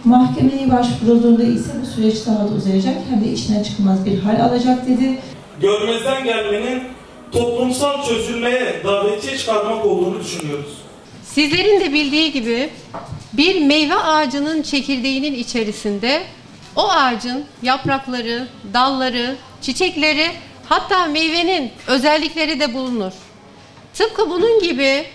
Mahkemeye başvurulduğunda ise bu süreç daha da uzayacak hem de içinden çıkılmaz bir hal alacak dedi. Görmezden gelmenin toplumsal çözülmeye davetiye çıkarmak olduğunu düşünüyoruz. Sizlerin de bildiği gibi bir meyve ağacının çekirdeğinin içerisinde o ağacın yaprakları, dalları, çiçekleri, hatta meyvenin özellikleri de bulunur. Tıpkı bunun gibi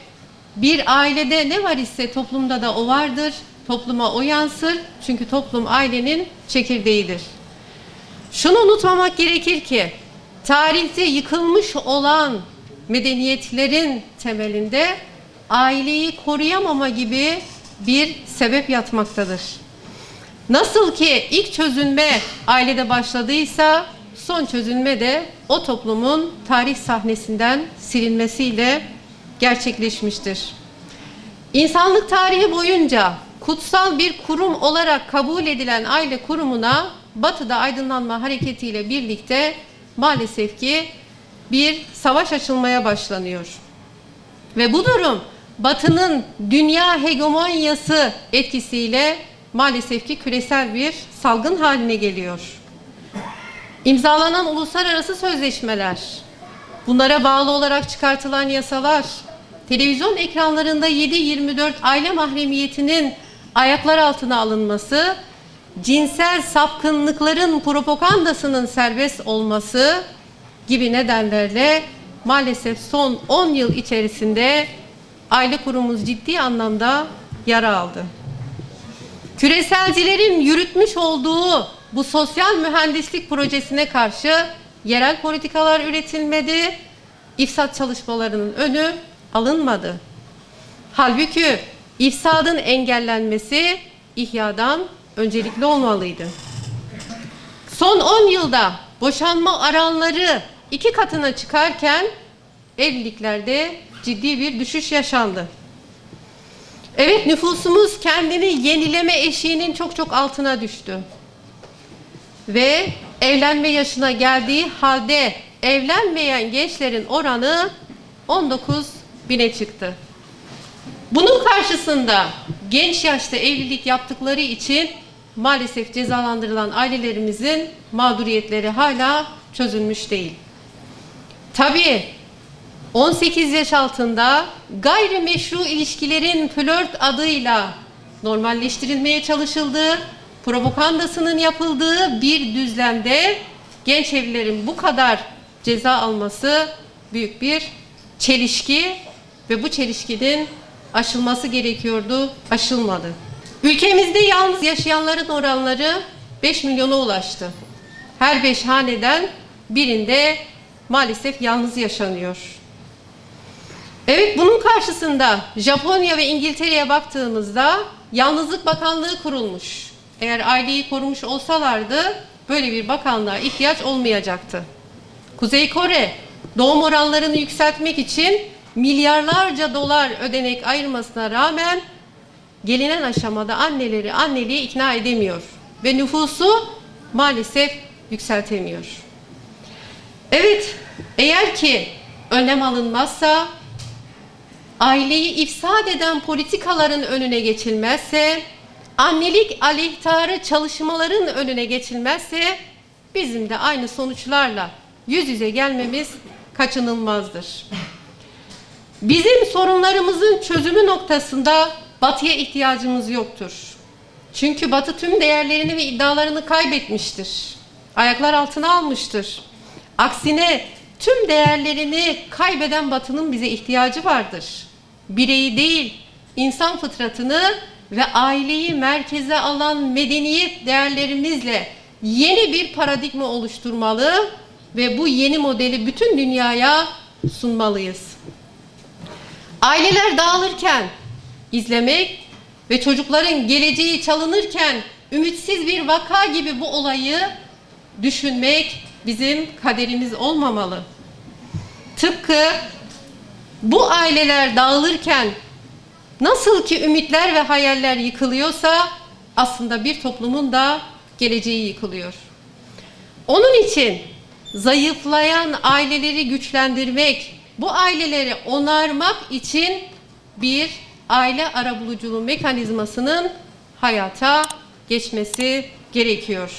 bir ailede ne var ise toplumda da o vardır, topluma o yansır. Çünkü toplum ailenin çekirdeğidir. Şunu unutmamak gerekir ki tarihte yıkılmış olan medeniyetlerin temelinde aileyi koruyamama gibi bir sebep yatmaktadır. Nasıl ki ilk çözülme ailede başladıysa son çözülme de o toplumun tarih sahnesinden silinmesiyle gerçekleşmiştir. İnsanlık tarihi boyunca kutsal bir kurum olarak kabul edilen aile kurumuna Batı'da aydınlanma hareketiyle birlikte maalesef ki bir savaş açılmaya başlanıyor. Ve bu durum Batı'nın dünya hegemonyası etkisiyle maalesef ki küresel bir salgın haline geliyor. İmzalanan uluslararası sözleşmeler, bunlara bağlı olarak çıkartılan yasalar, televizyon ekranlarında 7/24 aile mahremiyetinin ayaklar altına alınması, cinsel sapkınlıkların propagandasının serbest olması gibi nedenlerle maalesef son 10 yıl içerisinde aile kurumumuz ciddi anlamda yara aldı. Küreselcilerin yürütmüş olduğu bu sosyal mühendislik projesine karşı yerel politikalar üretilmedi, ifsat çalışmalarının önü alınmadı. Halbuki ifsadın engellenmesi ihyadan öncelikli olmalıydı. Son 10 yılda boşanma oranları 2 katına çıkarken evliliklerde ciddi bir düşüş yaşandı. Evet, nüfusumuz kendini yenileme eşiğinin çok altına düştü. Ve evlenme yaşına geldiği halde evlenmeyen gençlerin oranı 19.000'e çıktı. Bunun karşısında genç yaşta evlilik yaptıkları için maalesef cezalandırılan ailelerimizin mağduriyetleri hala çözülmüş değil. Tabii 18 yaş altında gayrimeşru ilişkilerin flört adıyla normalleştirilmeye çalışıldığı, propagandasının yapıldığı bir düzlemde genç evlilerin bu kadar ceza alması büyük bir çelişki ve bu çelişkinin aşılması gerekiyordu, aşılmadı. Ülkemizde yalnız yaşayanların oranları 5 milyona ulaştı. Her 5 haneden birinde maalesef yalnız yaşanıyor. Evet, bunun karşısında Japonya ve İngiltere'ye baktığımızda Yalnızlık Bakanlığı kurulmuş. Eğer aileyi korumuş olsalardı böyle bir bakanlığa ihtiyaç olmayacaktı. Kuzey Kore doğum oranlarını yükseltmek için milyarlarca dolar ödenek ayırmasına rağmen gelinen aşamada anneleri anneliğe ikna edemiyor ve nüfusu maalesef yükseltemiyor. Evet, eğer ki önlem alınmazsa, aileyi ifsad eden politikaların önüne geçilmezse, annelik aleyhtarı çalışmaların önüne geçilmezse bizim de aynı sonuçlarla yüz yüze gelmemiz kaçınılmazdır. Bizim sorunlarımızın çözümü noktasında Batı'ya ihtiyacımız yoktur. Çünkü Batı tüm değerlerini ve iddialarını kaybetmiştir. Ayaklar altına almıştır. Aksine tüm değerlerini kaybeden Batı'nın bize ihtiyacı vardır. Bireyi değil, insan fıtratını ve aileyi merkeze alan medeniyet değerlerimizle yeni bir paradigma oluşturmalı ve bu yeni modeli bütün dünyaya sunmalıyız. Aileler dağılırken izlemek ve çocukların geleceği çalınırken ümitsiz bir vaka gibi bu olayı düşünmek bizim kaderimiz olmamalı. Tıpkı bu aileler dağılırken nasıl ki ümitler ve hayaller yıkılıyorsa aslında bir toplumun da geleceği yıkılıyor. Onun için zayıflayan aileleri güçlendirmek, bu aileleri onarmak için bir aile arabuluculuğu mekanizmasının hayata geçmesi gerekiyor.